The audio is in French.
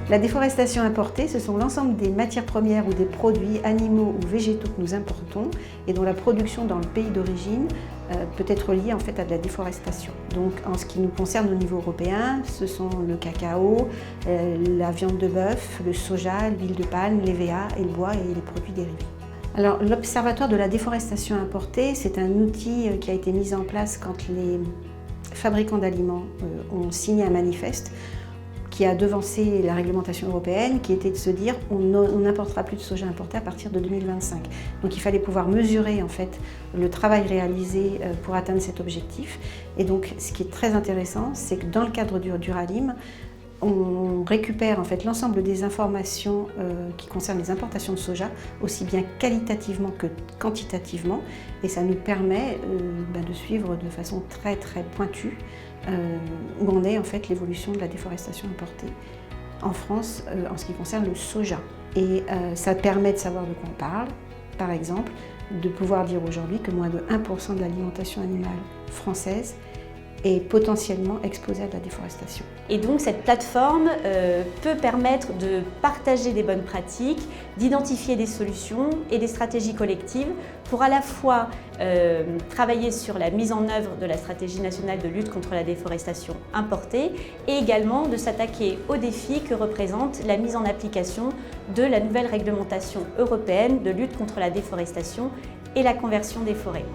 La déforestation importée, ce sont l'ensemble des matières premières ou des produits animaux ou végétaux que nous importons et dont la production dans le pays d'origine peut être liée en fait à de la déforestation. Donc en ce qui nous concerne au niveau européen, ce sont le cacao, la viande de bœuf, le soja, l'huile de palme, l'EVA et le bois et les produits dérivés. Alors l'Observatoire de la déforestation importée, c'est un outil qui a été mis en place quand les fabricants d'aliments ont signé un manifeste qui a devancé la réglementation européenne, qui était de se dire on n'importera plus de soja importé à partir de 2025. Donc il fallait pouvoir mesurer en fait le travail réalisé pour atteindre cet objectif. Et donc ce qui est très intéressant, c'est que dans le cadre du Duralim, on récupère en fait l'ensemble des informations qui concernent les importations de soja, aussi bien qualitativement que quantitativement, et ça nous permet de suivre de façon très pointue où en est en fait l'évolution de la déforestation importée en France en ce qui concerne le soja. Et ça permet de savoir de quoi on parle, par exemple, de pouvoir dire aujourd'hui que moins de 1% de l'alimentation animale française est potentiellement exposée à de la déforestation. Et donc cette plateforme peut permettre de partager des bonnes pratiques, d'identifier des solutions et des stratégies collectives pour à la fois travailler sur la mise en œuvre de la stratégie nationale de lutte contre la déforestation importée et également de s'attaquer aux défis que représente la mise en application de la nouvelle réglementation européenne de lutte contre la déforestation et la conversion des forêts.